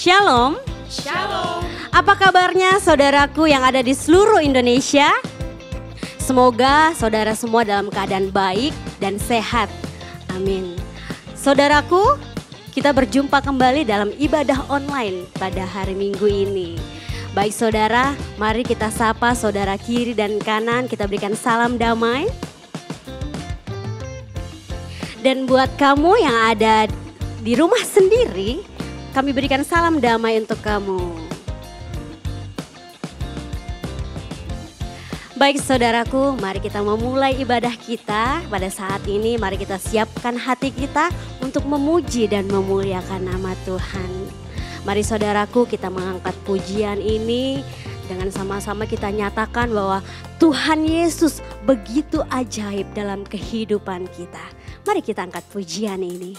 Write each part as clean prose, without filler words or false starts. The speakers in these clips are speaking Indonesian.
Shalom. Shalom. Apa kabarnya saudaraku yang ada di seluruh Indonesia? Semoga saudara semua dalam keadaan baik dan sehat. Amin. Saudaraku, kita berjumpa kembali dalam ibadah online pada hari Minggu ini. Baik saudara, mari kita sapa saudara kiri dan kanan, kita berikan salam damai. Dan buat kamu yang ada di rumah sendiri, kami berikan salam damai untuk kamu. Baik saudaraku, mari kita memulai ibadah kita pada saat ini. Mari kita siapkan hati kita untuk memuji dan memuliakan nama Tuhan. Mari saudaraku, kita mengangkat pujian ini dengan sama-sama kita nyatakan bahwa Tuhan Yesus begitu ajaib dalam kehidupan kita. Mari kita angkat pujian ini.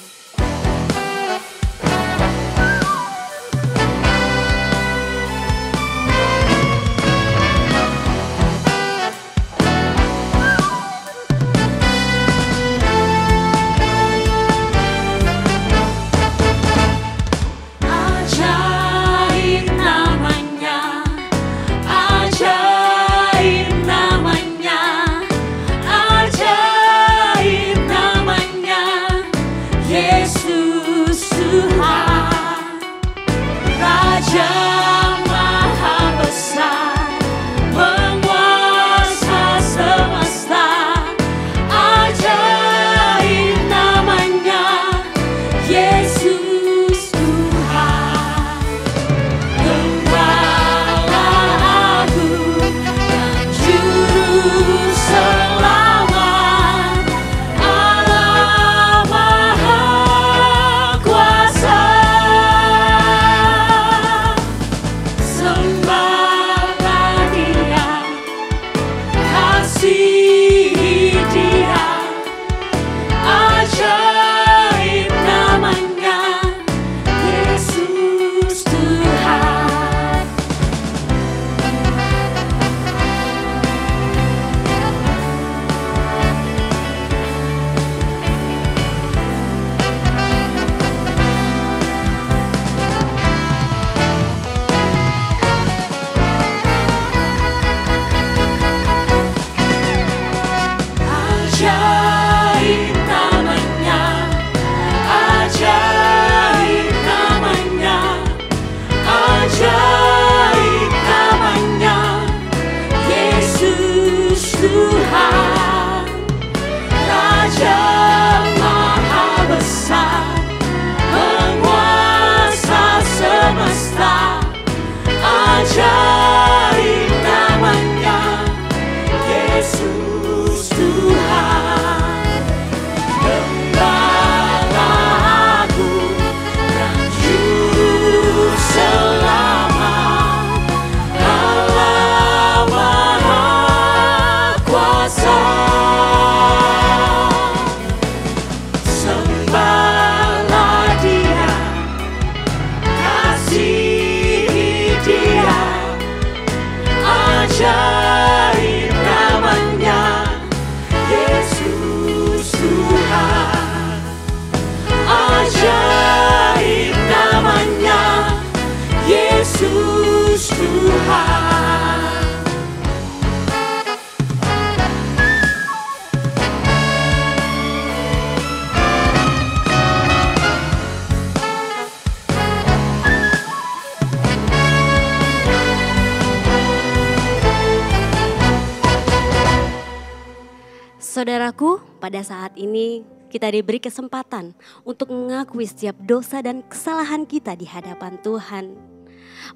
Saudaraku, pada saat ini kita diberi kesempatan untuk mengakui setiap dosa dan kesalahan kita di hadapan Tuhan.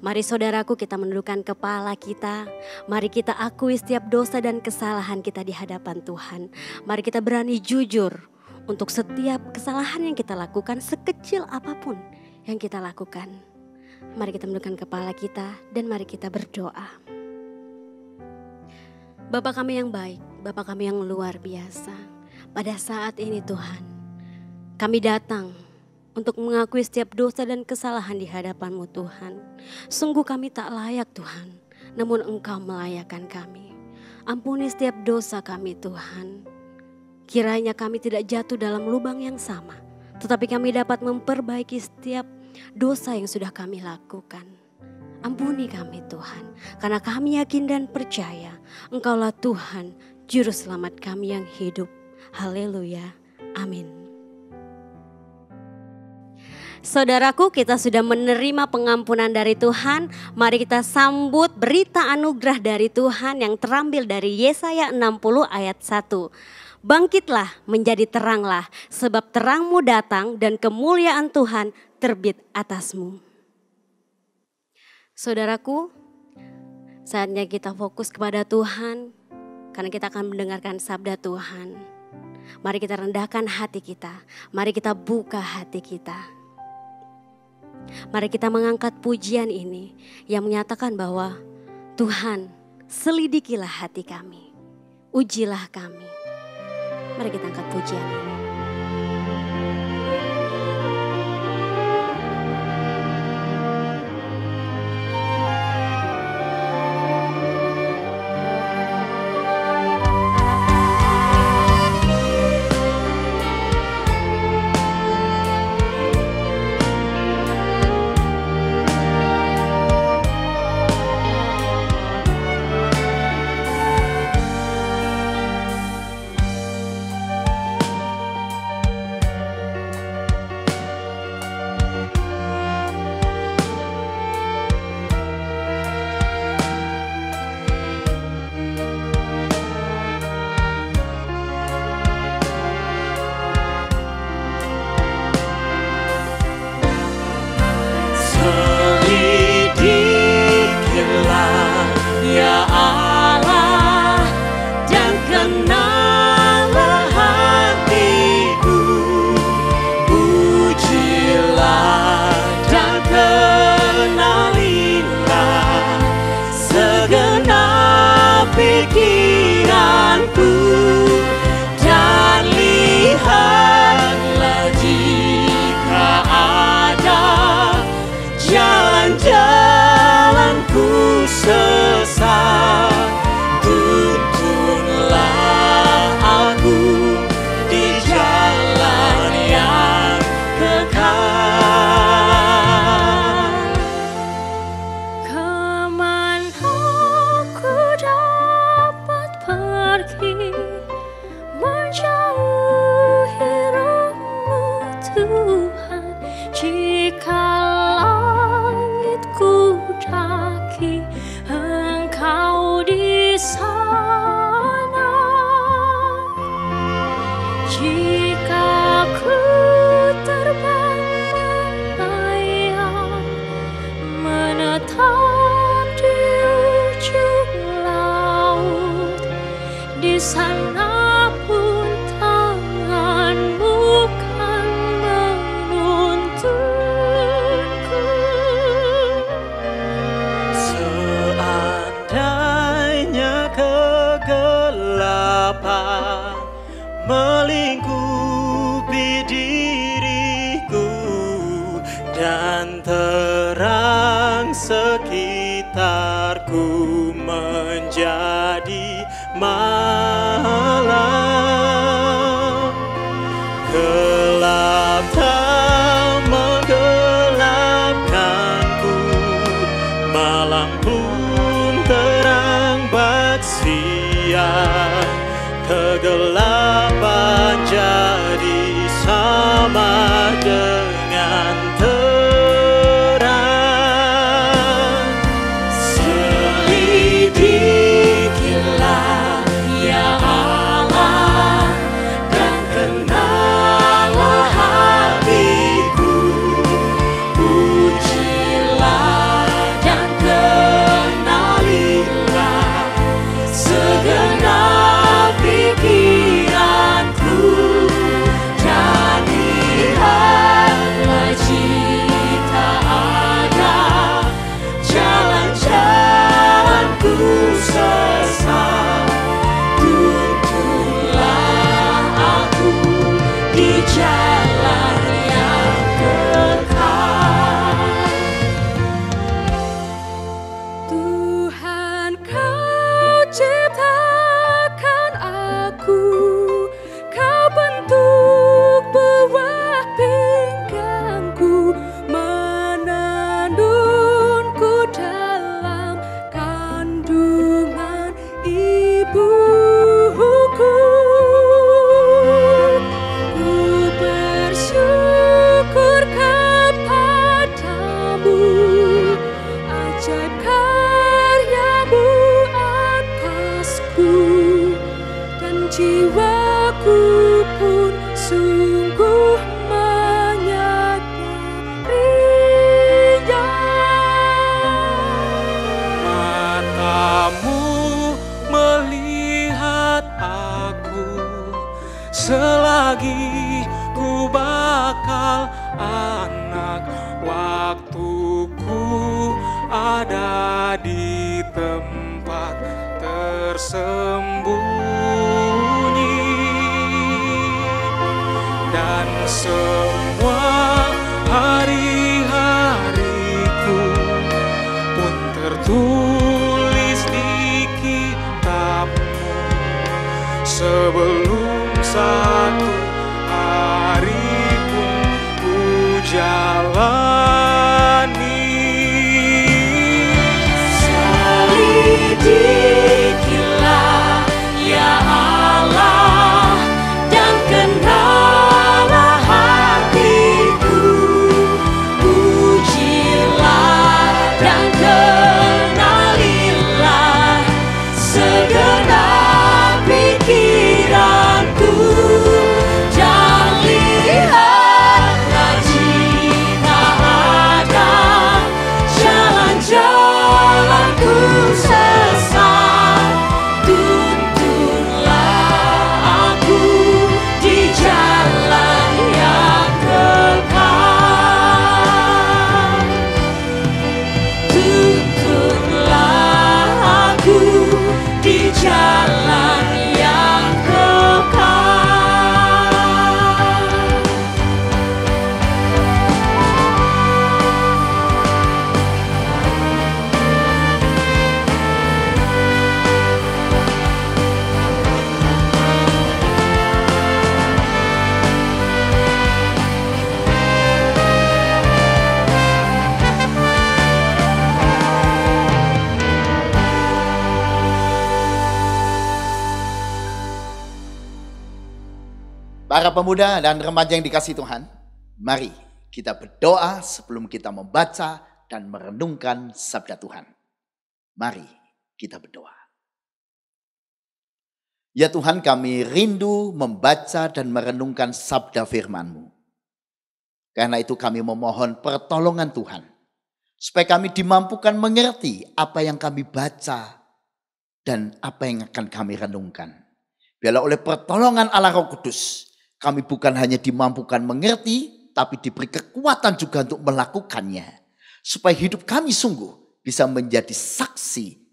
Mari saudaraku, kita menundukkan kepala kita. Mari kita akui setiap dosa dan kesalahan kita di hadapan Tuhan. Mari kita berani jujur untuk setiap kesalahan yang kita lakukan, sekecil apapun yang kita lakukan. Mari kita menundukkan kepala kita dan mari kita berdoa. Bapa kami yang baik, Bapa kami yang luar biasa. Pada saat ini Tuhan, kami datang untuk mengakui setiap dosa dan kesalahan di hadapan-Mu Tuhan. Sungguh kami tak layak Tuhan, namun Engkau melayakkan kami. Ampuni setiap dosa kami Tuhan. Kiranya kami tidak jatuh dalam lubang yang sama, tetapi kami dapat memperbaiki setiap dosa yang sudah kami lakukan. Ampuni kami Tuhan, karena kami yakin dan percaya Engkaulah Tuhan, Juru Selamat kami yang hidup. Haleluya, amin. Saudaraku, kita sudah menerima pengampunan dari Tuhan. Mari kita sambut berita anugerah dari Tuhan yang terambil dari Yesaya 60 ayat 1. Bangkitlah, menjadi teranglah, sebab terangmu datang dan kemuliaan Tuhan terbit atasmu. Saudaraku, saatnya kita fokus kepada Tuhan, karena kita akan mendengarkan sabda Tuhan. Mari kita rendahkan hati kita, mari kita buka hati kita. Mari kita mengangkat pujian ini yang menyatakan bahwa Tuhan, selidikilah hati kami, ujilah kami. Mari kita angkat pujian ini. melingkupi diriku dan terang sekitarku menjadi malam. Gelap tak menggelapkanku, malam pun terang bak siang. Kegelapan jadi sama dengan terang. Selidikilah ya Allah dan kenallah hatiku. Ujilah dan kenalilah segenap pikiran. jalani. Selidikilah ya Allah, dan kenalah hatiku. Ujilah dan kenalilah segenap pikiranku. Dan lihatlah jika ada jalan-jalanku sesat, tuntunlah aku di jalan yang kekal. Tuntunlah aku di jalan yang kekal. Para pemuda dan remaja yang dikasihi Tuhan, mari kita berdoa sebelum kita membaca dan merenungkan sabda Tuhan. Mari kita berdoa. Ya Tuhan, kami rindu membaca dan merenungkan sabda firman-Mu. Karena itu kami memohon pertolongan Tuhan, supaya kami dimampukan mengerti apa yang kami baca dan apa yang akan kami renungkan. Biarlah oleh pertolongan Allah Roh Kudus, kami bukan hanya dimampukan mengerti, tapi diberi kekuatan juga untuk melakukannya. Supaya hidup kami sungguh bisa menjadi saksi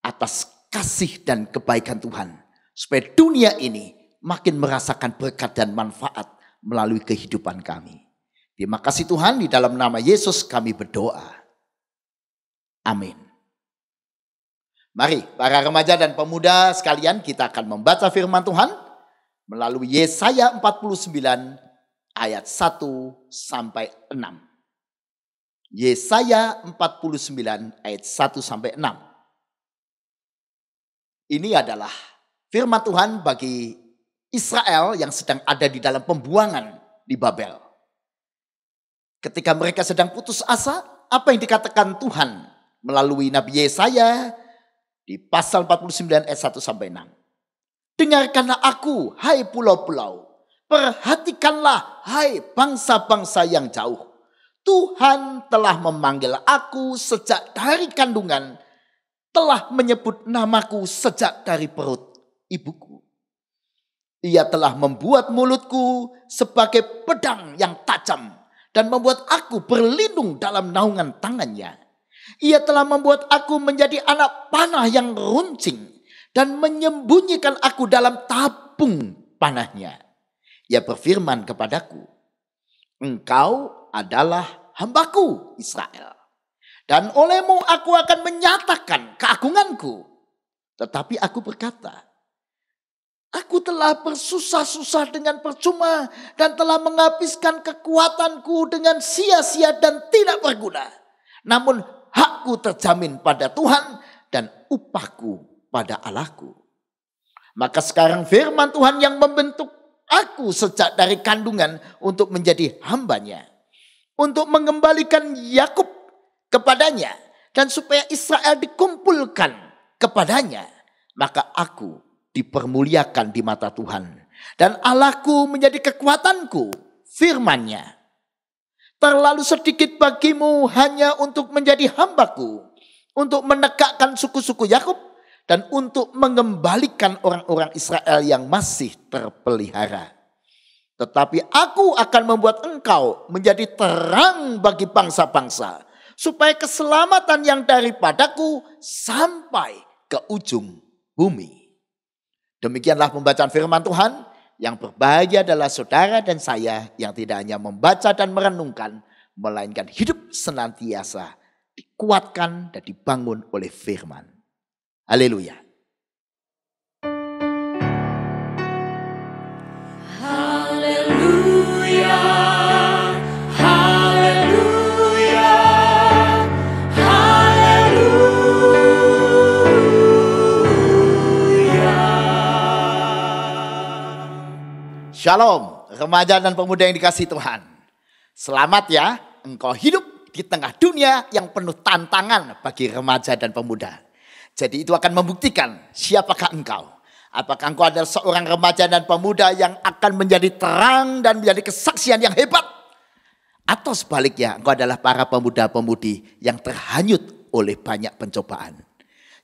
atas kasih dan kebaikan Tuhan. Supaya dunia ini makin merasakan berkat dan manfaat melalui kehidupan kami. Terima kasih Tuhan, di dalam nama Yesus kami berdoa. Amin. Mari para remaja dan pemuda sekalian, kita akan membaca firman Tuhan melalui Yesaya 49 ayat 1 sampai 6. Yesaya 49 ayat 1 sampai 6. Ini adalah firman Tuhan bagi Israel yang sedang ada di dalam pembuangan di Babel. Ketika mereka sedang putus asa, apa yang dikatakan Tuhan melalui Nabi Yesaya di pasal 49 ayat 1 sampai 6. Dengarkanlah aku, hai pulau-pulau. Perhatikanlah, hai bangsa-bangsa yang jauh. Tuhan telah memanggil aku sejak dari kandungan, telah menyebut namaku sejak dari perut ibuku. Ia telah membuat mulutku sebagai pedang yang tajam dan membuat aku berlindung dalam naungan tangannya. Ia telah membuat aku menjadi anak panah yang runcing dan menyembunyikan aku dalam tabung panahnya. Ia berfirman kepadaku, engkau adalah hambaku Israel, dan olehmu aku akan menyatakan keagunganku. Tetapi aku berkata, aku telah bersusah-susah dengan percuma dan telah menghabiskan kekuatanku dengan sia-sia dan tidak berguna. Namun hakku terjamin pada Tuhan dan upahku pada Allahku. Maka sekarang firman Tuhan yang membentuk aku sejak dari kandungan untuk menjadi hambanya, untuk mengembalikan Yakub kepadanya, dan supaya Israel dikumpulkan kepadanya, maka aku dipermuliakan di mata Tuhan, dan Allahku menjadi kekuatanku. Firman-Nya, terlalu sedikit bagimu hanya untuk menjadi hambaku, untuk menegakkan suku-suku Yakub, dan untuk mengembalikan orang-orang Israel yang masih terpelihara. Tetapi aku akan membuat engkau menjadi terang bagi bangsa-bangsa, supaya keselamatan yang daripadaku sampai ke ujung bumi. Demikianlah pembacaan firman Tuhan. Yang berbahagia adalah saudara dan saya yang tidak hanya membaca dan merenungkan, melainkan hidup senantiasa dikuatkan dan dibangun oleh firman. Haleluya. Haleluya. Shalom, remaja dan pemuda yang dikasihi Tuhan. Selamat ya, engkau hidup di tengah dunia yang penuh tantangan bagi remaja dan pemuda. Jadi itu akan membuktikan siapakah engkau. Apakah engkau adalah seorang remaja dan pemuda yang akan menjadi terang dan menjadi kesaksian yang hebat. Atau sebaliknya, engkau adalah para pemuda-pemudi yang terhanyut oleh banyak pencobaan.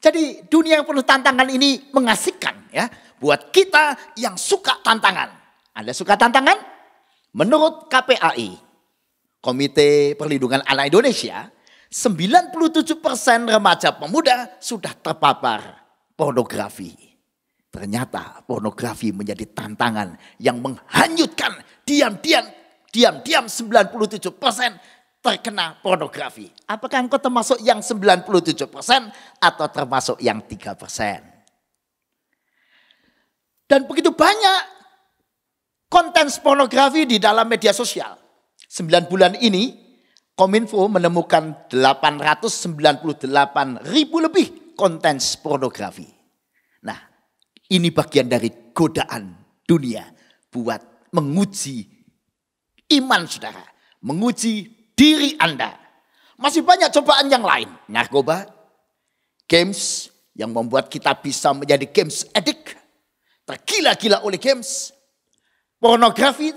Jadi dunia yang penuh tantangan ini mengasihkan ya buat kita yang suka tantangan. Anda suka tantangan? Menurut KPAI, Komite Perlindungan Anak Indonesia, 97% remaja pemuda sudah terpapar pornografi. Ternyata pornografi menjadi tantangan yang menghanyutkan diam-diam 97% terkena pornografi. Apakah engkau termasuk yang 97% atau termasuk yang 3%? Dan begitu banyak konten pornografi di dalam media sosial. 9 bulan ini Kominfo menemukan 898.000 lebih konten pornografi. Nah, ini bagian dari godaan dunia buat menguji iman saudara, menguji diri Anda. Masih banyak cobaan yang lain. Narkoba, games yang membuat kita bisa menjadi games addict, tergila-gila oleh games, pornografi,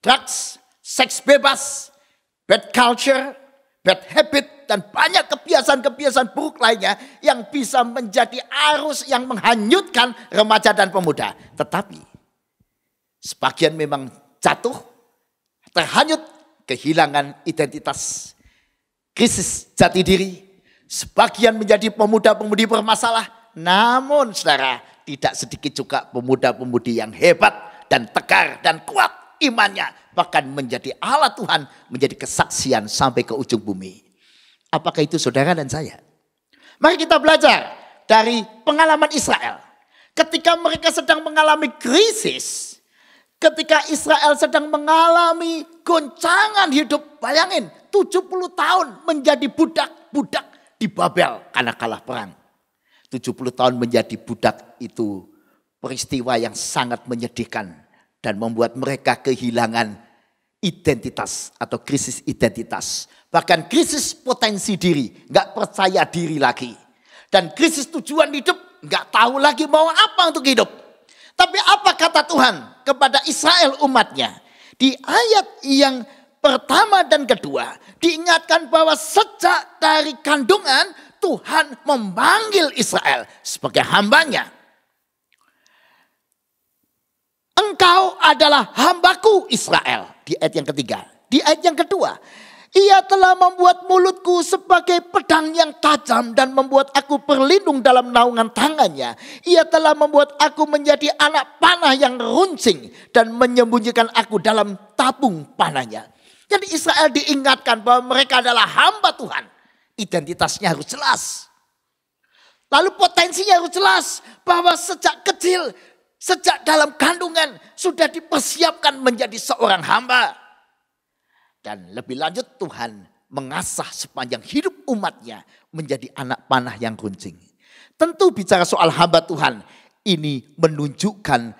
drugs, seks bebas, bad culture, bad habit, dan banyak kebiasaan-kebiasaan buruk lainnya yang bisa menjadi arus yang menghanyutkan remaja dan pemuda. Tetapi sebagian memang jatuh, terhanyut, kehilangan identitas, krisis jati diri. Sebagian menjadi pemuda-pemudi bermasalah. Namun saudara, tidak sedikit juga pemuda-pemudi yang hebat dan tegar dan kuat imannya, bahkan menjadi alat Tuhan, menjadi kesaksian sampai ke ujung bumi. Apakah itu saudara dan saya? Mari kita belajar dari pengalaman Israel. Ketika mereka sedang mengalami krisis, ketika Israel sedang mengalami goncangan hidup, bayangin 70 tahun menjadi budak di Babel karena kalah perang. 70 tahun menjadi budak itu peristiwa yang sangat menyedihkan dan membuat mereka kehilangan identitas atau krisis identitas. Bahkan krisis potensi diri, gak percaya diri lagi. Dan krisis tujuan hidup, gak tahu lagi mau apa untuk hidup. Tapi apa kata Tuhan kepada Israel umatnya? Di ayat yang pertama dan kedua, diingatkan bahwa sejak dari kandungan Tuhan memanggil Israel sebagai hambanya. Engkau adalah hambaku Israel. Di ayat yang ketiga. Di ayat yang kedua. Ia telah membuat mulutku sebagai pedang yang tajam dan membuat aku berlindung dalam naungan tangannya. Ia telah membuat aku menjadi anak panah yang runcing dan menyembunyikan aku dalam tabung panahnya. Jadi Israel diingatkan bahwa mereka adalah hamba Tuhan. Identitasnya harus jelas. Lalu potensinya harus jelas bahwa sejak kecil, sejak dalam kandungan sudah dipersiapkan menjadi seorang hamba. Dan lebih lanjut Tuhan mengasah sepanjang hidup umatnya menjadi anak panah yang runcing. Tentu bicara soal hamba Tuhan ini menunjukkan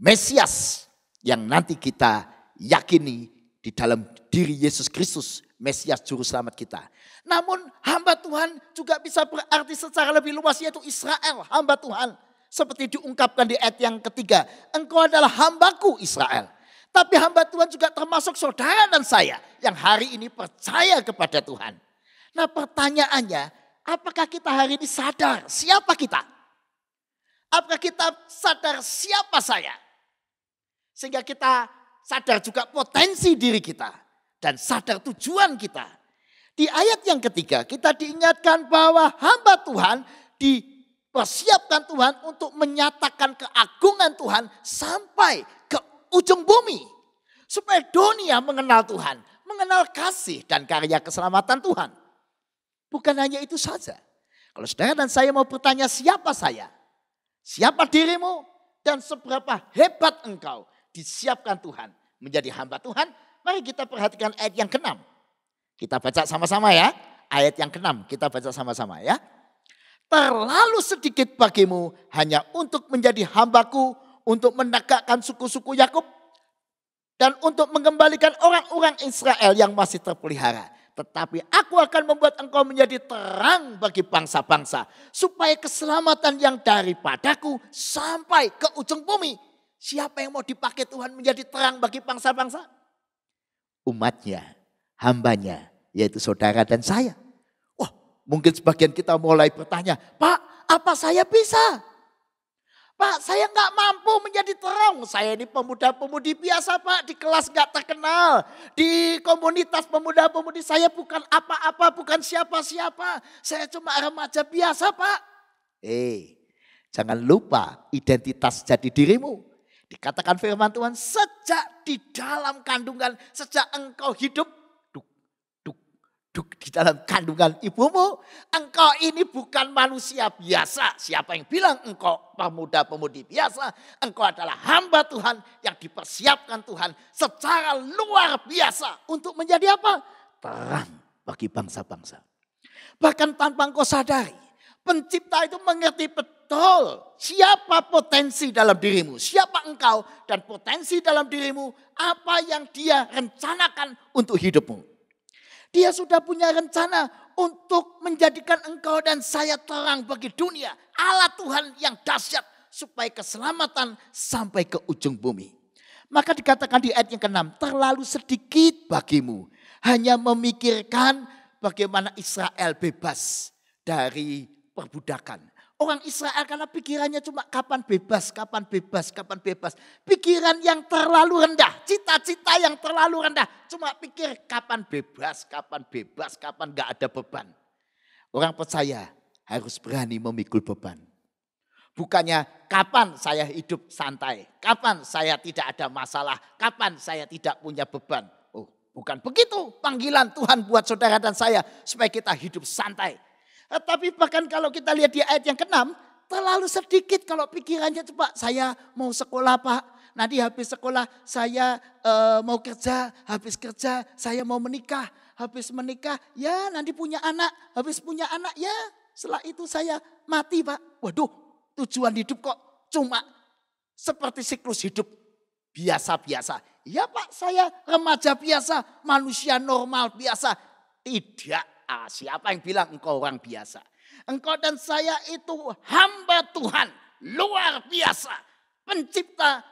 Mesias yang nanti kita yakini di dalam diri Yesus Kristus, Mesias Juru Selamat kita. Namun hamba Tuhan juga bisa berarti secara lebih luas yaitu Israel, hamba Tuhan. Seperti diungkapkan di ayat yang ketiga, engkau adalah hambaku Israel. Tapi hamba Tuhan juga termasuk saudara dan saya yang hari ini percaya kepada Tuhan. Nah pertanyaannya, apakah kita hari ini sadar siapa kita? Apakah kita sadar siapa saya? Sehingga kita sadar juga potensi diri kita dan sadar tujuan kita. Di ayat yang ketiga kita diingatkan bahwa hamba Tuhan dipersiapkan Tuhan untuk menyatakan keagungan Tuhan sampai ke ujung bumi. Supaya dunia mengenal Tuhan, mengenal kasih dan karya keselamatan Tuhan. Bukan hanya itu saja. Kalau saudara dan saya mau bertanya siapa saya? Siapa dirimu? Dan seberapa hebat engkau disiapkan Tuhan menjadi hamba Tuhan? Mari kita perhatikan ayat yang ke-6. Kita baca sama-sama ya. Ayat yang ke-6 kita baca sama-sama ya. Terlalu sedikit bagimu hanya untuk menjadi hambaku untuk menegakkan suku-suku Yakub dan untuk mengembalikan orang-orang Israel yang masih terpelihara. Tetapi aku akan membuat engkau menjadi terang bagi bangsa-bangsa, supaya keselamatan yang daripadaku sampai ke ujung bumi. Siapa yang mau dipakai Tuhan menjadi terang bagi bangsa-bangsa? Umatnya, hambanya, yaitu saudara dan saya. Wah, mungkin sebagian kita mulai bertanya, Pak, apa saya bisa? Pak, saya nggak mampu menjadi terang. Saya ini pemuda-pemudi biasa, Pak. Di kelas nggak terkenal. Di komunitas pemuda-pemudi saya bukan apa-apa, bukan siapa-siapa. Saya cuma remaja biasa, Pak. Jangan lupa identitas jati dirimu. Dikatakan firman Tuhan, sejak di dalam kandungan, sejak engkau hidup, di dalam kandungan ibumu, engkau ini bukan manusia biasa. Siapa yang bilang engkau pemuda-pemudi biasa? Engkau adalah hamba Tuhan yang dipersiapkan Tuhan secara luar biasa untuk menjadi apa? Terang bagi bangsa-bangsa. Bahkan tanpa engkau sadari, pencipta itu mengerti betul siapa potensi dalam dirimu, siapa engkau dan potensi dalam dirimu, apa yang dia rencanakan untuk hidupmu. Dia sudah punya rencana untuk menjadikan engkau dan saya terang bagi dunia. Allah Tuhan yang dahsyat supaya keselamatan sampai ke ujung bumi. Maka dikatakan di ayat yang ke-6, terlalu sedikit bagimu hanya memikirkan bagaimana Israel bebas dari perbudakan. Orang Israel karena pikirannya cuma kapan bebas, kapan bebas, kapan bebas. Pikiran yang terlalu rendah, cita-cita yang terlalu rendah. Cuma pikir kapan bebas, kapan gak ada beban. Orang percaya harus berani memikul beban. Bukannya kapan saya hidup santai, kapan saya tidak ada masalah, kapan saya tidak punya beban. Oh, bukan begitu panggilan Tuhan buat saudara dan saya supaya kita hidup santai. Tapi bahkan kalau kita lihat di ayat yang ke-6, terlalu sedikit kalau pikirannya coba saya mau sekolah Pak. Nanti habis sekolah saya mau kerja, habis kerja saya mau menikah. Habis menikah ya nanti punya anak, habis punya anak ya setelah itu saya mati Pak. Waduh, tujuan hidup kok cuma seperti siklus hidup biasa-biasa. Ya Pak, saya remaja biasa, manusia normal biasa. Tidak. Siapa yang bilang engkau orang biasa? Engkau dan saya itu hamba Tuhan luar biasa. Pencipta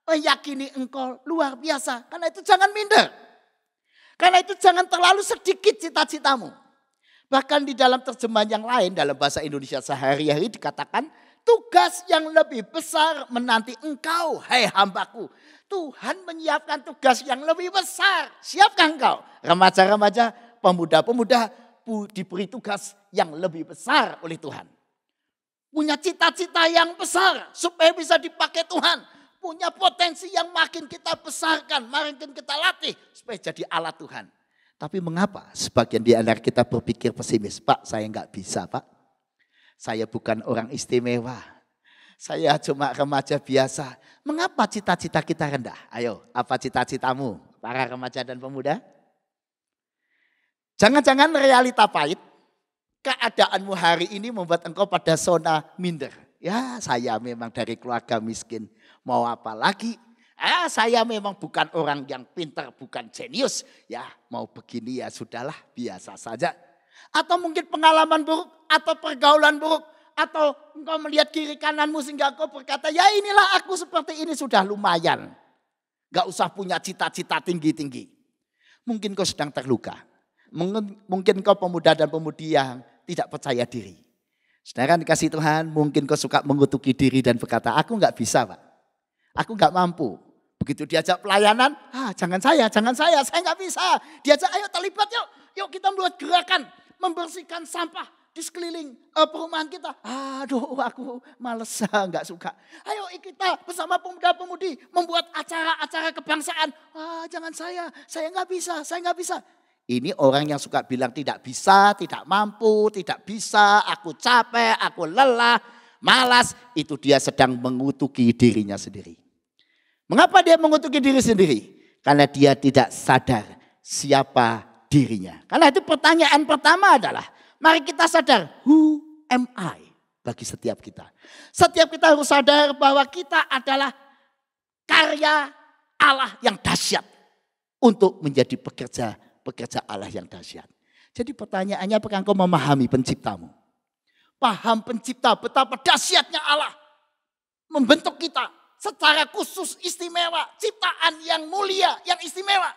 meyakini engkau luar biasa. Karena itu jangan minder. Karena itu jangan terlalu sedikit cita-citamu. Bahkan di dalam terjemahan yang lain dalam bahasa Indonesia sehari-hari dikatakan tugas yang lebih besar menanti engkau hai hambaku. Tuhan menyiapkan tugas yang lebih besar. Siapkah engkau? Remaja-remaja, pemuda-pemuda diberi tugas yang lebih besar oleh Tuhan. Punya cita-cita yang besar supaya bisa dipakai Tuhan. Punya potensi yang makin kita besarkan, makin kita latih supaya jadi alat Tuhan. Tapi mengapa sebagian di antara kita berpikir pesimis? Pak, saya enggak bisa Pak. Saya bukan orang istimewa. Saya cuma remaja biasa. Mengapa cita-cita kita rendah? Ayo, apa cita-citamu para remaja dan pemuda? Jangan-jangan realita pahit, keadaanmu hari ini membuat engkau pada zona minder. Ya saya memang dari keluarga miskin, mau apa lagi? Saya memang bukan orang yang pintar, bukan jenius. Ya mau begini ya sudahlah, biasa saja. Atau mungkin pengalaman buruk, atau pergaulan buruk. Atau engkau melihat kiri kananmu sehingga engkau berkata, ya inilah aku seperti ini sudah lumayan. Gak usah punya cita-cita tinggi-tinggi. Mungkin kau sedang terluka. Mungkin kau pemuda dan pemudi yang tidak percaya diri. Saudara dikasih Tuhan, mungkin kau suka mengutuki diri dan berkata, aku enggak bisa Pak. Aku enggak mampu. Begitu diajak pelayanan, jangan saya enggak bisa. Diajak ayo terlibat yuk kita membuat gerakan, membersihkan sampah di sekeliling perumahan kita. Aduh aku males, enggak suka. Ayo kita bersama pemuda-pemudi membuat acara-acara kebangsaan. Jangan saya enggak bisa. Ini orang yang suka bilang tidak bisa, tidak mampu, tidak bisa, aku capek, aku lelah, malas. Itu dia sedang mengutuki dirinya sendiri. Mengapa dia mengutuki diri sendiri? Karena dia tidak sadar siapa dirinya. Karena itu pertanyaan pertama adalah, mari kita sadar, who am I? Bagi setiap kita. Setiap kita harus sadar bahwa kita adalah karya Allah yang dahsyat untuk menjadi pekerja Allah yang dahsyat. Jadi pertanyaannya, apakah engkau memahami penciptamu? Paham pencipta, betapa dahsyatnya Allah membentuk kita secara khusus, istimewa, ciptaan yang mulia, yang istimewa.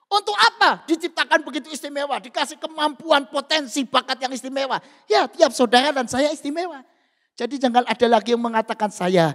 Untuk apa diciptakan begitu istimewa? Dikasih kemampuan, potensi, bakat yang istimewa. Ya, tiap saudara dan saya istimewa. Jadi jangan ada lagi yang mengatakan saya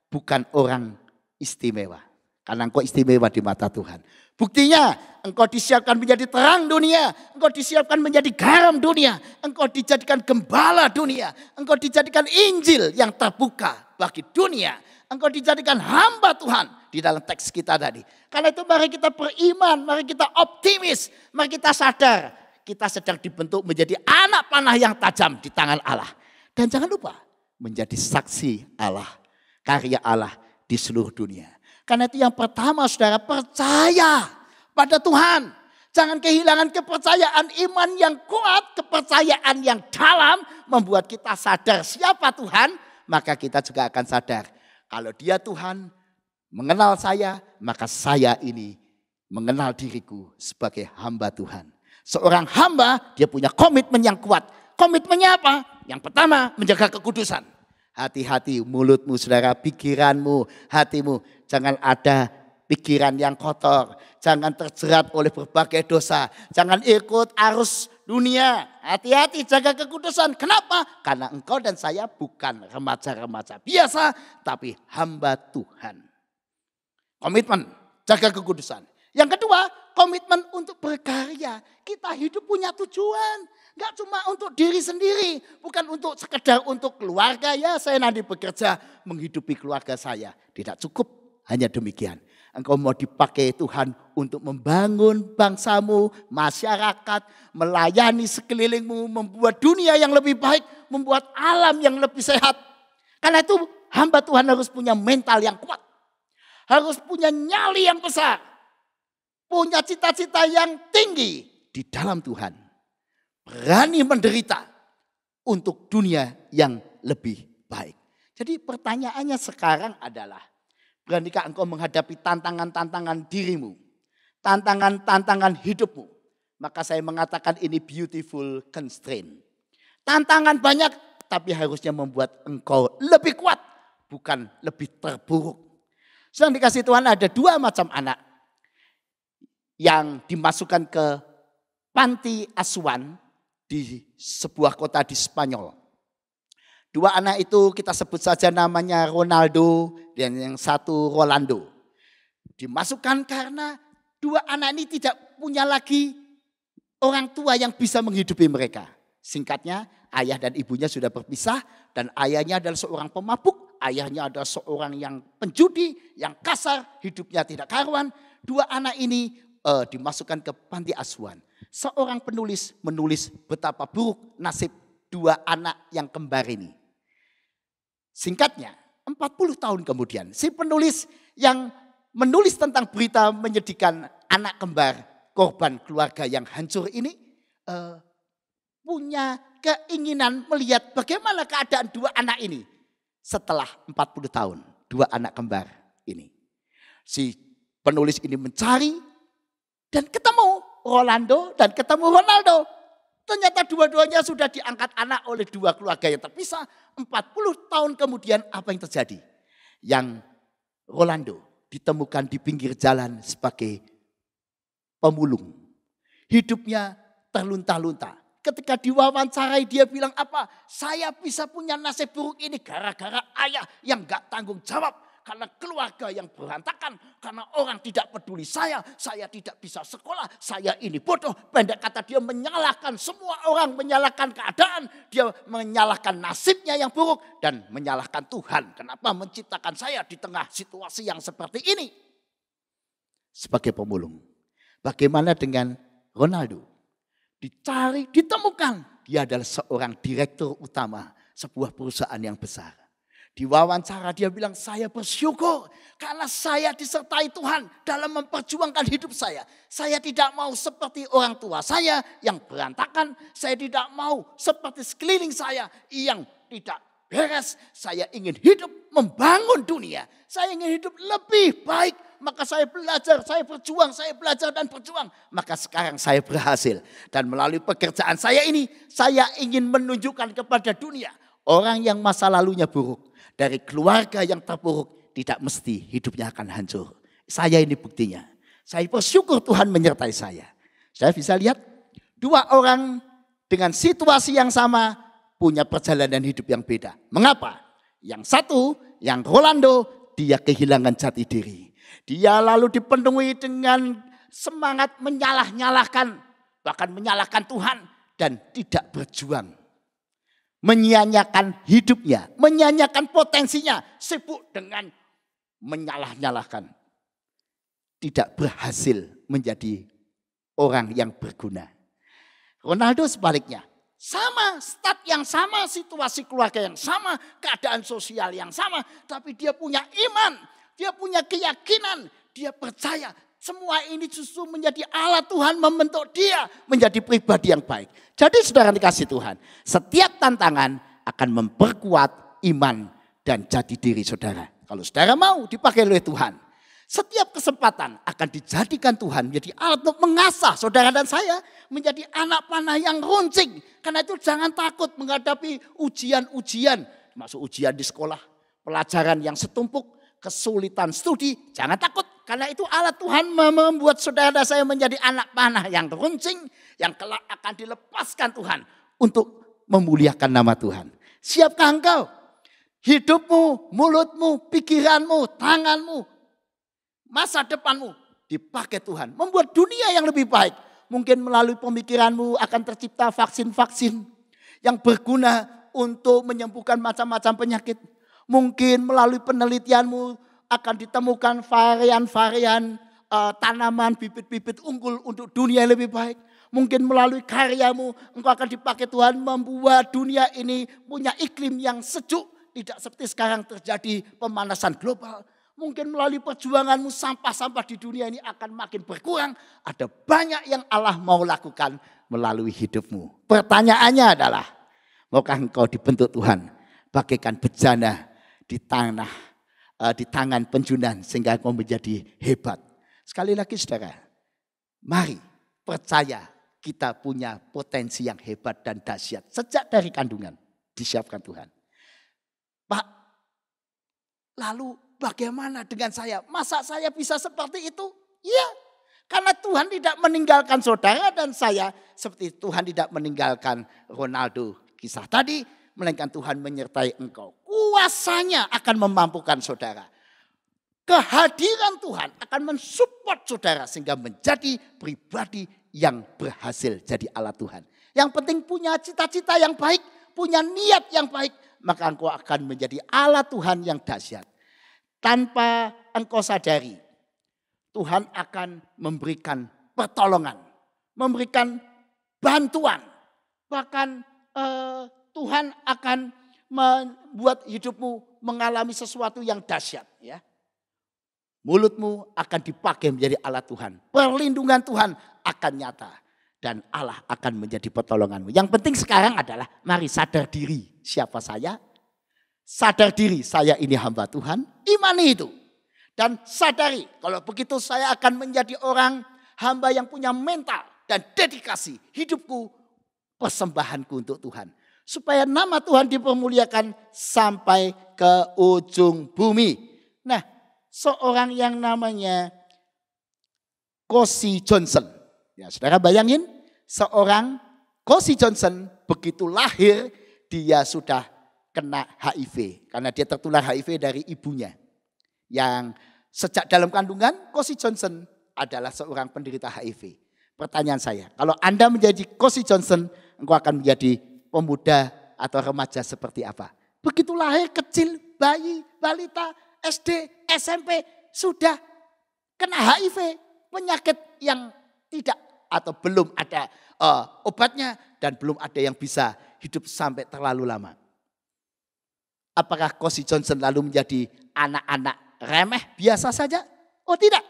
bukan orang istimewa. Karena engkau istimewa di mata Tuhan. Buktinya engkau disiapkan menjadi terang dunia. Engkau disiapkan menjadi garam dunia. Engkau dijadikan gembala dunia. Engkau dijadikan Injil yang terbuka bagi dunia. Engkau dijadikan hamba Tuhan di dalam teks kita tadi. Karena itu mari kita beriman, mari kita optimis. Mari kita sadar kita sedang dibentuk menjadi anak panah yang tajam di tangan Allah. Dan jangan lupa menjadi saksi Allah, karya Allah di seluruh dunia. Karena itu yang pertama saudara, percaya pada Tuhan. Jangan kehilangan kepercayaan, iman yang kuat, kepercayaan yang dalam membuat kita sadar siapa Tuhan. Maka kita juga akan sadar kalau dia Tuhan mengenal saya, maka saya ini mengenal diriku sebagai hamba Tuhan. Seorang hamba dia punya komitmen yang kuat. Komitmennya apa? Yang pertama menjaga kekudusan. Hati-hati mulutmu saudara, pikiranmu, hatimu. Jangan ada pikiran yang kotor. Jangan terjerat oleh berbagai dosa. Jangan ikut arus dunia. Hati-hati jaga kekudusan. Kenapa? Karena engkau dan saya bukan remaja-remaja biasa. Tapi hamba Tuhan. Komitmen jaga kekudusan. Yang kedua, komitmen untuk berkarya. Kita hidup punya tujuan. Enggak cuma untuk diri sendiri. Bukan untuk sekedar untuk keluarga. Ya saya nanti bekerja menghidupi keluarga saya. Tidak cukup hanya demikian. Engkau mau dipakai Tuhan untuk membangun bangsamu, masyarakat, melayani sekelilingmu, membuat dunia yang lebih baik, membuat alam yang lebih sehat. Karena itu hamba Tuhan harus punya mental yang kuat. Harus punya nyali yang besar. Punya cita-cita yang tinggi di dalam Tuhan. Berani menderita untuk dunia yang lebih baik. Jadi pertanyaannya sekarang adalah, beranikah engkau menghadapi tantangan-tantangan dirimu? Tantangan-tantangan hidupmu? Maka saya mengatakan ini beautiful constraint. Tantangan banyak tapi harusnya membuat engkau lebih kuat. Bukan lebih terpuruk. Sedang dikasih Tuhan ada 2 macam anak. Yang dimasukkan ke panti asuhan di sebuah kota di Spanyol. 2 anak itu kita sebut saja namanya Ronaldo dan yang satu Rolando. Dimasukkan karena 2 anak ini tidak punya lagi orang tua yang bisa menghidupi mereka. Singkatnya, ayah dan ibunya sudah berpisah dan ayahnya adalah seorang pemabuk. Ayahnya adalah seorang yang penjudi, yang kasar, hidupnya tidak karuan. 2 anak ini dimasukkan ke panti asuhan. Seorang penulis menulis betapa buruk nasib 2 anak yang kembar ini. Singkatnya, 40 tahun kemudian, si penulis yang menulis tentang berita menyedihkan anak kembar korban keluarga yang hancur ini punya keinginan melihat bagaimana keadaan 2 anak ini setelah 40 tahun, 2 anak kembar ini. Si penulis ini mencari dan ketemu Rolando dan ketemu Ronaldo. Ternyata dua-duanya sudah diangkat anak oleh 2 keluarga yang terpisah. 40 tahun kemudian apa yang terjadi? Yang Rolando ditemukan di pinggir jalan sebagai pemulung. Hidupnya terlunta-lunta. Ketika diwawancarai dia bilang apa? Saya bisa punya nasib buruk ini gara-gara ayah yang gak tanggung jawab. Karena keluarga yang berantakan, karena orang tidak peduli saya tidak bisa sekolah, saya ini bodoh. Pendek kata dia menyalahkan semua orang, menyalahkan keadaan, dia menyalahkan nasibnya yang buruk dan menyalahkan Tuhan. Kenapa menciptakan saya di tengah situasi yang seperti ini? Sebagai pemulung. Bagaimana dengan Ronaldo? Dicari, ditemukan. Dia adalah seorang direktur utama sebuah perusahaan yang besar. Diwawancara dia bilang saya bersyukur karena saya disertai Tuhan dalam memperjuangkan hidup saya. Saya tidak mau seperti orang tua saya yang berantakan. Saya tidak mau seperti sekeliling saya yang tidak beres. Saya ingin hidup membangun dunia. Saya ingin hidup lebih baik. Maka saya belajar, saya berjuang, saya belajar dan berjuang. Maka sekarang saya berhasil. Dan melalui pekerjaan saya ini, saya ingin menunjukkan kepada dunia. Orang yang masa lalunya buruk, dari keluarga yang terpuruk, tidak mesti hidupnya akan hancur. Saya ini buktinya. Saya bersyukur Tuhan menyertai saya. Saya bisa lihat 2 orang dengan situasi yang sama punya perjalanan hidup yang beda. Mengapa? Yang satu, yang Rolando, dia kehilangan jati diri. Dia lalu dipenuhi dengan semangat menyalah-nyalahkan, bahkan menyalahkan Tuhan dan tidak berjuang. Menyia-nyiakan hidupnya, menyia-nyiakan potensinya, sibuk dengan menyalah-nyalahkan. Tidak berhasil menjadi orang yang berguna. Ronaldo sebaliknya, sama stat yang sama, situasi keluarga yang sama, keadaan sosial yang sama, tapi dia punya iman, dia punya keyakinan, dia percaya semua ini justru menjadi alat Tuhan membentuk dia menjadi pribadi yang baik. Jadi saudara dikasih Tuhan, setiap tantangan akan memperkuat iman dan jati diri saudara. Kalau saudara mau dipakai oleh Tuhan, setiap kesempatan akan dijadikan Tuhan menjadi alat untuk mengasah saudara dan saya menjadi anak panah yang runcing. Karena itu jangan takut menghadapi ujian-ujian, termasuk ujian di sekolah, pelajaran yang setumpuk, kesulitan studi, jangan takut. Karena itu alat Tuhan membuat saudara dan saya menjadi anak panah yang runcing, yang kelak akan dilepaskan Tuhan untuk memuliakan nama Tuhan. Siapkah engkau? Hidupmu, mulutmu, pikiranmu, tanganmu, masa depanmu dipakai Tuhan. Membuat dunia yang lebih baik. Mungkin melalui pemikiranmu akan tercipta vaksin-vaksin yang berguna untuk menyembuhkan macam-macam penyakit. Mungkin melalui penelitianmu akan ditemukan varian-varian tanaman, bibit-bibit unggul untuk dunia yang lebih baik. Mungkin melalui karyamu engkau akan dipakai Tuhan membuat dunia ini punya iklim yang sejuk. Tidak seperti sekarang terjadi pemanasan global. Mungkin melalui perjuanganmu sampah-sampah di dunia ini akan makin berkurang. Ada banyak yang Allah mau lakukan melalui hidupmu. Pertanyaannya adalah, maukah engkau dibentuk Tuhan bagaikan bejana di tangan penjunan sehingga engkau menjadi hebat. Sekali lagi saudara, mari percaya kita punya potensi yang hebat dan dahsyat. Sejak dari kandungan disiapkan Tuhan. Pak, lalu bagaimana dengan saya? Masa saya bisa seperti itu? Iya, karena Tuhan tidak meninggalkan saudara dan saya seperti Tuhan tidak meninggalkan Ronaldo kisah tadi, melainkan Tuhan menyertai engkau. Kuasanya akan memampukan saudara. Kehadiran Tuhan akan mensupport saudara sehingga menjadi pribadi yang berhasil jadi alat Tuhan. Yang penting punya cita-cita yang baik, punya niat yang baik, maka engkau akan menjadi alat Tuhan yang dahsyat. Tanpa engkau sadari, Tuhan akan memberikan pertolongan, memberikan bantuan. Bahkan Tuhan akan membuat hidupmu mengalami sesuatu yang dahsyat. Ya. Mulutmu akan dipakai menjadi alat Tuhan. Perlindungan Tuhan akan nyata. Dan Allah akan menjadi pertolonganmu. Yang penting sekarang adalah mari sadar diri. Siapa saya? Sadar diri saya ini hamba Tuhan. Imani itu. Dan sadari kalau begitu saya akan menjadi orang hamba yang punya mental dan dedikasi. Hidupku persembahanku untuk Tuhan. Supaya nama Tuhan dipermuliakan sampai ke ujung bumi. Nah, seorang yang namanya Cosi Johnson. Ya, saudara bayangin seorang Cosi Johnson begitu lahir dia sudah kena HIV. Karena dia tertular HIV dari ibunya. Yang sejak dalam kandungan Cosi Johnson adalah seorang penderita HIV. Pertanyaan saya, kalau Anda menjadi Cosi Johnson, engkau akan menjadi pemuda atau remaja seperti apa? Begitu lahir kecil, bayi, balita, SD, SMP sudah kena HIV, penyakit yang tidak atau belum ada obatnya dan belum ada yang bisa hidup sampai terlalu lama. Apakah Cosi Johnson lalu menjadi anak-anak remeh biasa saja? Oh tidak.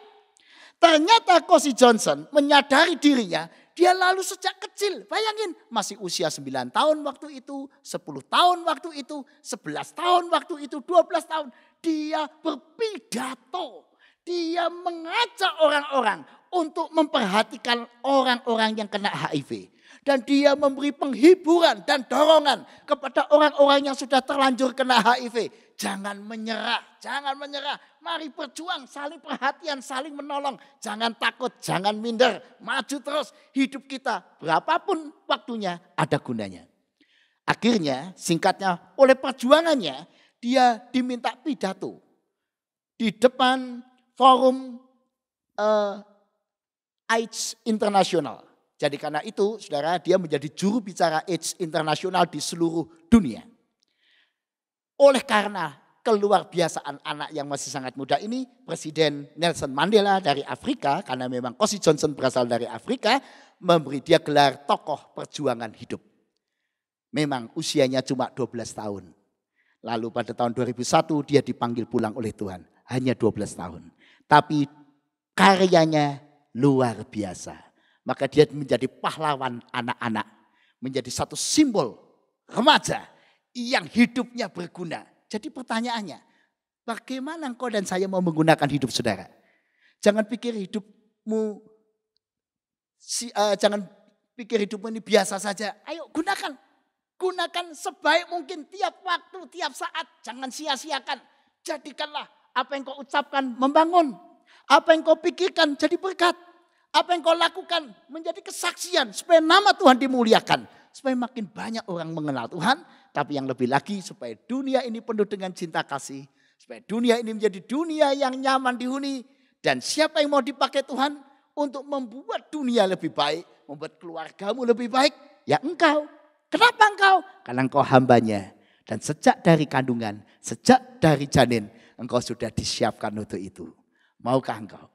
Ternyata Cosi Johnson menyadari dirinya Dia lalu sejak kecil, bayangin masih usia 9 tahun waktu itu, 10 tahun waktu itu, 11 tahun waktu itu, 12 tahun. Dia berpidato, dia mengajak orang-orang untuk memperhatikan orang-orang yang kena HIV. Dan dia memberi penghiburan dan dorongan kepada orang-orang yang sudah terlanjur kena HIV. Jangan menyerah, jangan menyerah. Mari berjuang, saling perhatian, saling menolong. Jangan takut, jangan minder. Maju terus, hidup kita berapapun waktunya ada gunanya. Akhirnya singkatnya oleh perjuangannya dia diminta pidato di depan forum AIDS Internasional. Jadi karena itu saudara dia menjadi juru bicara AIDS internasional di seluruh dunia. Oleh karena keluar biasaan anak yang masih sangat muda ini, Presiden Nelson Mandela dari Afrika, karena memang Kosi Johnson berasal dari Afrika, memberi dia gelar tokoh perjuangan hidup. Memang usianya cuma 12 tahun. Lalu pada tahun 2001 dia dipanggil pulang oleh Tuhan. Hanya 12 tahun. Tapi karyanya luar biasa. Maka dia menjadi pahlawan anak-anak. Menjadi satu simbol remaja yang hidupnya berguna. Jadi pertanyaannya, bagaimana engkau dan saya mau menggunakan hidup saudara? Jangan pikir hidupmu ini biasa saja. Ayo gunakan. Gunakan sebaik mungkin tiap waktu, tiap saat. Jangan sia-siakan. Jadikanlah apa yang kau ucapkan membangun. Apa yang kau pikirkan jadi berkat. Apa yang kau lakukan menjadi kesaksian supaya nama Tuhan dimuliakan. Supaya makin banyak orang mengenal Tuhan. Tapi yang lebih lagi supaya dunia ini penuh dengan cinta kasih. Supaya dunia ini menjadi dunia yang nyaman dihuni. Dan siapa yang mau dipakai Tuhan untuk membuat dunia lebih baik. Membuat keluargamu lebih baik. Ya engkau. Kenapa engkau? Karena engkau hambanya. Dan sejak dari kandungan, sejak dari janin. Engkau sudah disiapkan untuk itu. Maukah engkau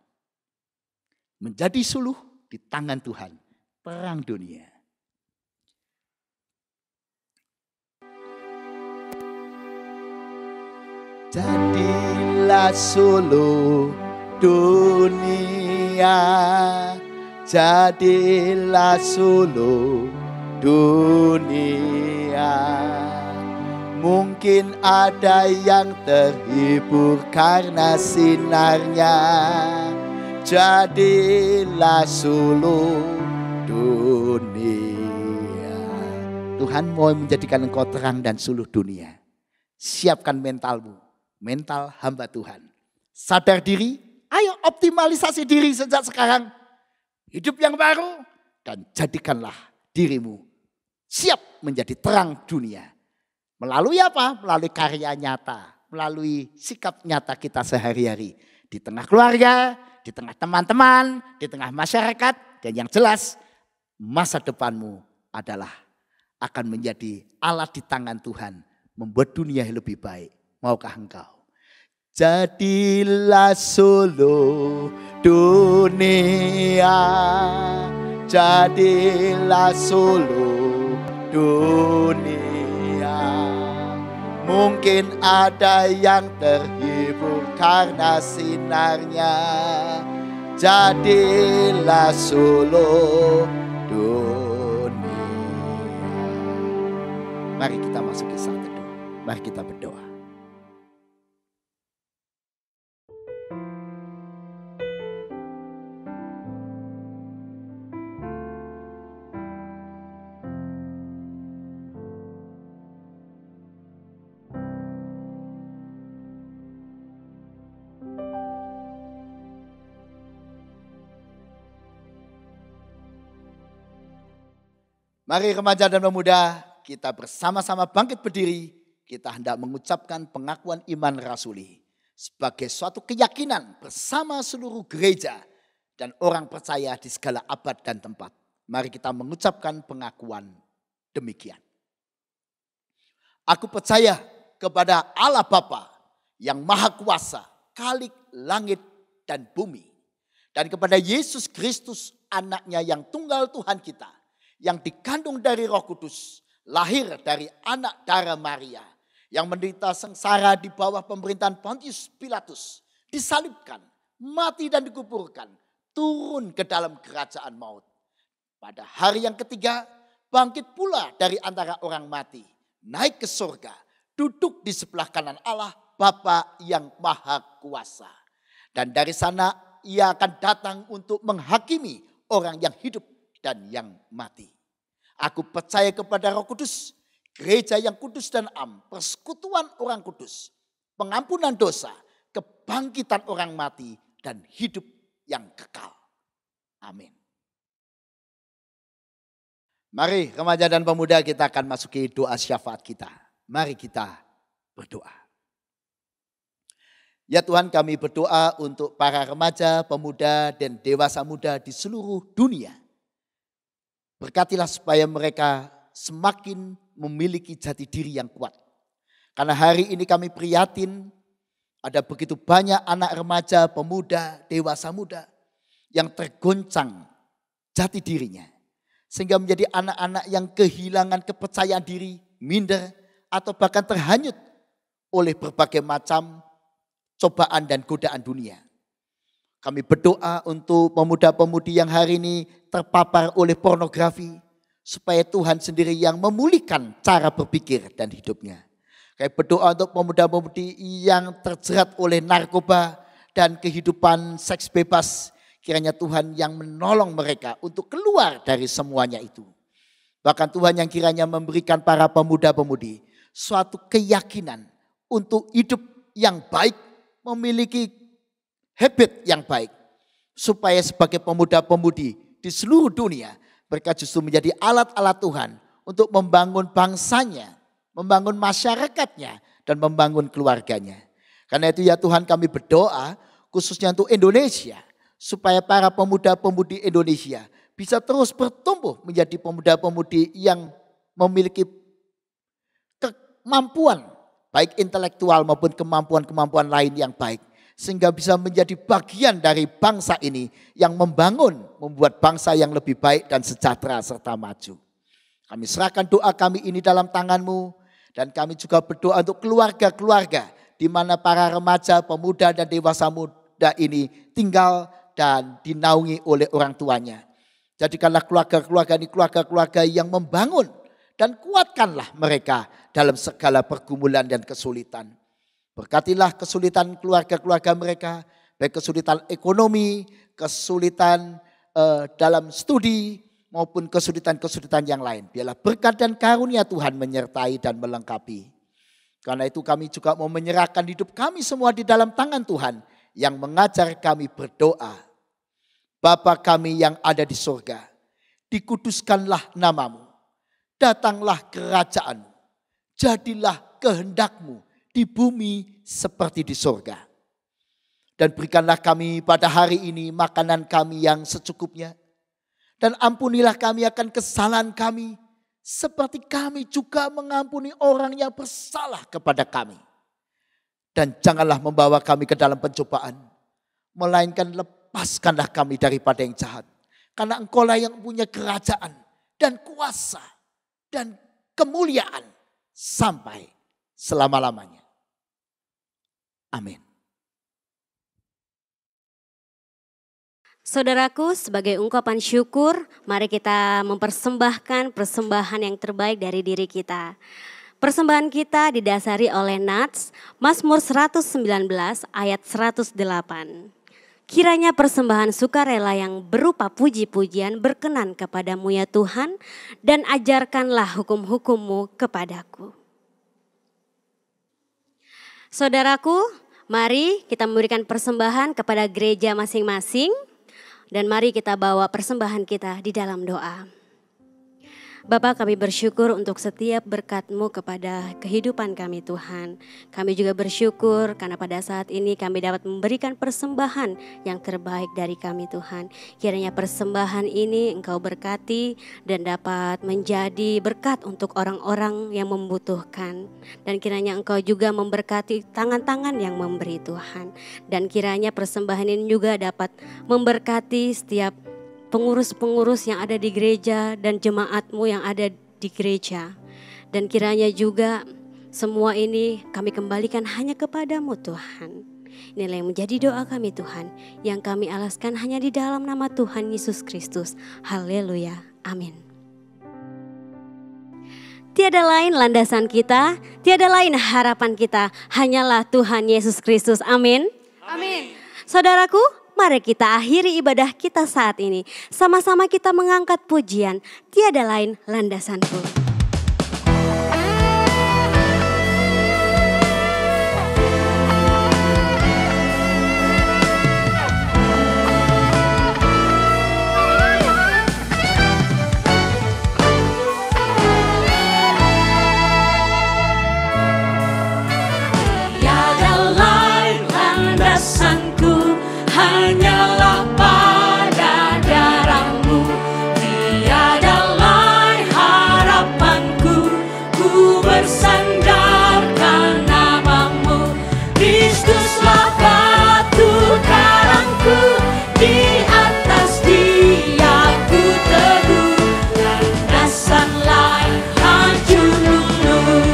menjadi suluh di tangan Tuhan, terang dunia? Jadilah suluh dunia, jadilah suluh dunia. Mungkin ada yang terhibur karena sinarnya. Jadilah suluh dunia. Tuhan mau menjadikan engkau terang dan suluh dunia. Siapkan mentalmu, mental hamba Tuhan. Sadar diri, ayo optimalisasi diri sejak sekarang. Hidup yang baru dan jadikanlah dirimu siap menjadi terang dunia. Melalui apa? Melalui karya nyata, melalui sikap nyata kita sehari-hari. Di tengah keluarga, di tengah teman-teman, di tengah masyarakat. Dan yang jelas masa depanmu adalah akan menjadi alat di tangan Tuhan. Membuat dunia lebih baik. Maukah engkau? Jadilah suluh dunia. Jadilah suluh dunia. Mungkin ada yang terhibur karena sinarnya. Jadilah suluh dunia. Mari kita masuk ke saat teduh. Mari kita berdoa. Mari remaja dan pemuda, kita bersama-sama bangkit berdiri. Kita hendak mengucapkan pengakuan iman rasuli. Sebagai suatu keyakinan bersama seluruh gereja dan orang percaya di segala abad dan tempat. Mari kita mengucapkan pengakuan demikian. Aku percaya kepada Allah Bapa yang Maha Kuasa, Khalik langit dan bumi. Dan kepada Yesus Kristus anaknya yang tunggal Tuhan kita. Yang dikandung dari Roh Kudus, lahir dari anak darah Maria, yang menderita sengsara di bawah pemerintahan Pontius Pilatus, disalibkan, mati dan dikuburkan, turun ke dalam kerajaan maut. Pada hari yang ketiga bangkit pula dari antara orang mati, naik ke surga, duduk di sebelah kanan Allah Bapa yang Maha Kuasa. Dan dari sana ia akan datang untuk menghakimi orang yang hidup dan yang mati. Aku percaya kepada Roh Kudus, gereja yang kudus dan am, persekutuan orang kudus, pengampunan dosa, kebangkitan orang mati, dan hidup yang kekal. Amin. Mari remaja dan pemuda, kita akan masuki doa syafaat kita. Mari kita berdoa. Ya Tuhan, kami berdoa untuk para remaja, pemuda, dan dewasa muda di seluruh dunia. Berkatilah supaya mereka semakin memiliki jati diri yang kuat. Karena hari ini kami prihatin ada begitu banyak anak remaja, pemuda, dewasa muda yang tergoncang jati dirinya. Sehingga menjadi anak-anak yang kehilangan kepercayaan diri, minder, atau bahkan terhanyut oleh berbagai macam cobaan dan godaan dunia. Kami berdoa untuk pemuda-pemudi yang hari ini terpapar oleh pornografi, supaya Tuhan sendiri yang memulihkan cara berpikir dan hidupnya. Kami berdoa untuk pemuda-pemudi yang terjerat oleh narkoba dan kehidupan seks bebas. Kiranya Tuhan yang menolong mereka untuk keluar dari semuanya itu. Bahkan Tuhan yang kiranya memberikan para pemuda-pemudi suatu keyakinan untuk hidup yang baik, memiliki habit yang baik. Supaya sebagai pemuda-pemudi di seluruh dunia, mereka justru menjadi alat-alat Tuhan untuk membangun bangsanya, membangun masyarakatnya, dan membangun keluarganya. Karena itu ya Tuhan, kami berdoa khususnya untuk Indonesia, supaya para pemuda-pemudi Indonesia bisa terus bertumbuh menjadi pemuda-pemudi yang memiliki kemampuan, baik intelektual maupun kemampuan-kemampuan lain yang baik. Sehingga bisa menjadi bagian dari bangsa ini yang membangun, membuat bangsa yang lebih baik dan sejahtera serta maju. Kami serahkan doa kami ini dalam tangan-Mu, dan kami juga berdoa untuk keluarga-keluarga di mana para remaja, pemuda, dan dewasa muda ini tinggal dan dinaungi oleh orang tuanya. Jadikanlah keluarga-keluarga ini keluarga-keluarga yang membangun, dan kuatkanlah mereka dalam segala pergumulan dan kesulitan. Berkatilah kesulitan keluarga-keluarga mereka, baik kesulitan ekonomi, kesulitan dalam studi, maupun kesulitan-kesulitan yang lain. Biarlah berkat dan karunia Tuhan menyertai dan melengkapi. Karena itu kami juga mau menyerahkan hidup kami semua di dalam tangan Tuhan yang mengajar kami berdoa. Bapa kami yang ada di surga, dikuduskanlah nama-Mu, datanglah kerajaan-Mu, jadilah kehendak-Mu di bumi seperti di surga. Dan berikanlah kami pada hari ini makanan kami yang secukupnya. Dan ampunilah kami akan kesalahan kami, seperti kami juga mengampuni orang yang bersalah kepada kami. Dan janganlah membawa kami ke dalam pencobaan, melainkan lepaskanlah kami daripada yang jahat. Karena Engkaulah yang punya kerajaan dan kuasa dan kemuliaan sampai selama-lamanya. Amin. Saudaraku, sebagai ungkapan syukur, mari kita mempersembahkan persembahan yang terbaik dari diri kita. Persembahan kita didasari oleh Nats, Mazmur 119 ayat 108. Kiranya persembahan sukarela yang berupa puji-pujian berkenan kepadamu ya Tuhan, dan ajarkanlah hukum-hukum-Mu kepadaku. Saudaraku, mari kita memberikan persembahan kepada gereja masing-masing, dan mari kita bawa persembahan kita di dalam doa. Bapa, kami bersyukur untuk setiap berkat-Mu kepada kehidupan kami Tuhan. Kami juga bersyukur karena pada saat ini kami dapat memberikan persembahan yang terbaik dari kami Tuhan. Kiranya persembahan ini Engkau berkati dan dapat menjadi berkat untuk orang-orang yang membutuhkan. Dan kiranya Engkau juga memberkati tangan-tangan yang memberi Tuhan. Dan kiranya persembahan ini juga dapat memberkati setiap pengurus-pengurus yang ada di gereja dan jemaat-Mu yang ada di gereja. Dan kiranya juga semua ini kami kembalikan hanya kepada-Mu Tuhan. Inilah yang menjadi doa kami Tuhan, yang kami alaskan hanya di dalam nama Tuhan Yesus Kristus. Haleluya. Amin. Tiada lain landasan kita, tiada lain harapan kita, hanyalah Tuhan Yesus Kristus. Amin. Amin. Saudaraku, mari kita akhiri ibadah kita saat ini. Sama-sama kita mengangkat pujian, tiada lain landasanku. Hanyalah pada darah-Mu, tiada lain harapanku. Ku bersandarkan nama-Mu, Kristuslah batu karangku. Di atas Dia ku teguh, landasan lain hancur luluh.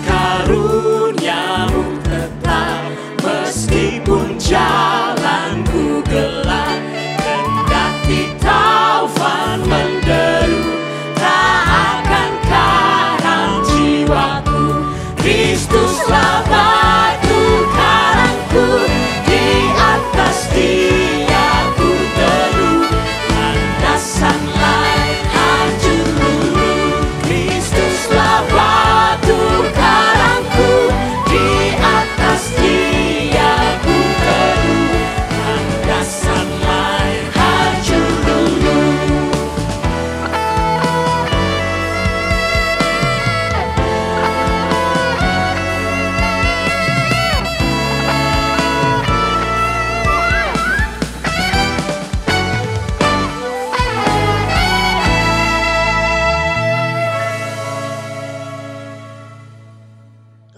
Karuniamu tetap, meskipun jalanku gelap, kendati taufan menderu, tak akan karam jiwaku. Kristuslah batu karangku, di atas Dia ku teduh, landasan lain hancur luluh. Kristuslah batu karangku, di atas Dia ku teduh, landasan lain hancur luluh.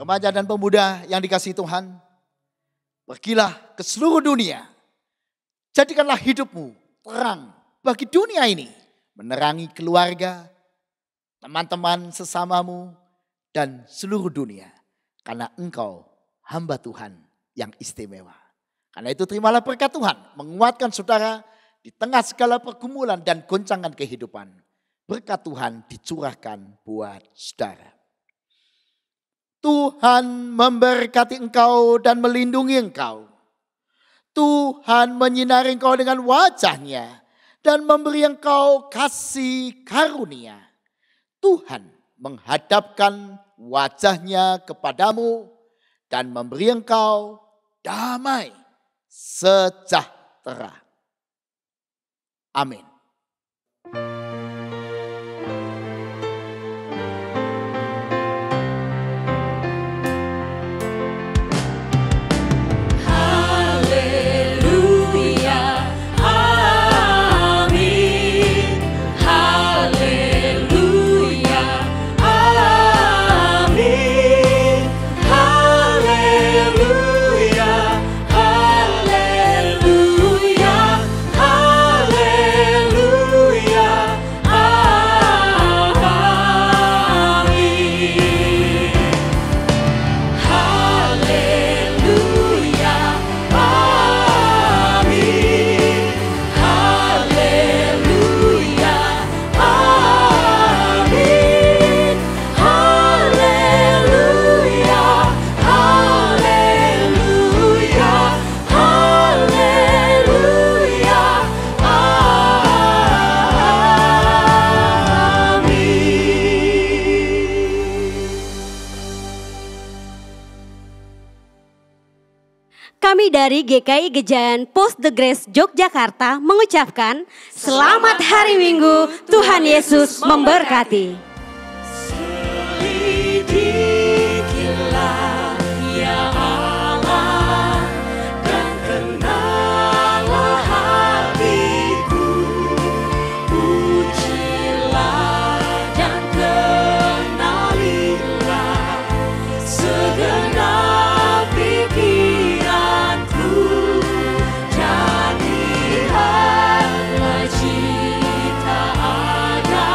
Remaja dan pemuda yang dikasihi Tuhan, pergilah ke seluruh dunia. Jadikanlah hidupmu terang bagi dunia ini, menerangi keluarga, teman-teman sesamamu, dan seluruh dunia. Karena engkau hamba Tuhan yang istimewa. Karena itu terimalah berkat Tuhan, menguatkan saudara di tengah segala pergumulan dan goncangan kehidupan. Berkat Tuhan dicurahkan buat saudara. Tuhan memberkati engkau dan melindungi engkau. Tuhan menyinari engkau dengan wajah-Nya dan memberi engkau kasih karunia. Tuhan menghadapkan wajah-Nya kepadamu dan memberi engkau damai sejahtera. Amin. Kami dari GKI Gejayan Post The Grace Yogyakarta mengucapkan Selamat Hari Minggu, Tuhan Yesus memberkati. Selidikilah ya Allah dan kenalah hatiku. Pujilah dan kenalilah segenap pikiranku. Jadilah jika ada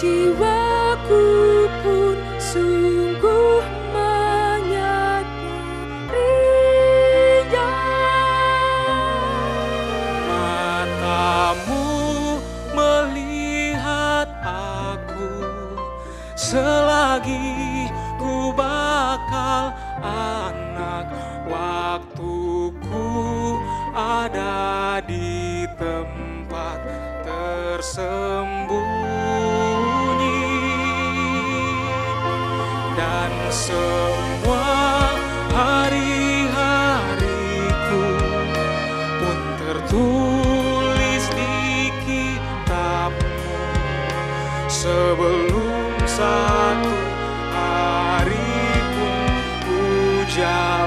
jiwaku pun sungguh menyadarinya. Matamu melihat aku selagi ku bakal anak, waktuku ada di tempat tersembunyi, dan semua hari-hariku pun tertulis di kitabmu sebelum satu hari pun ku jatuh.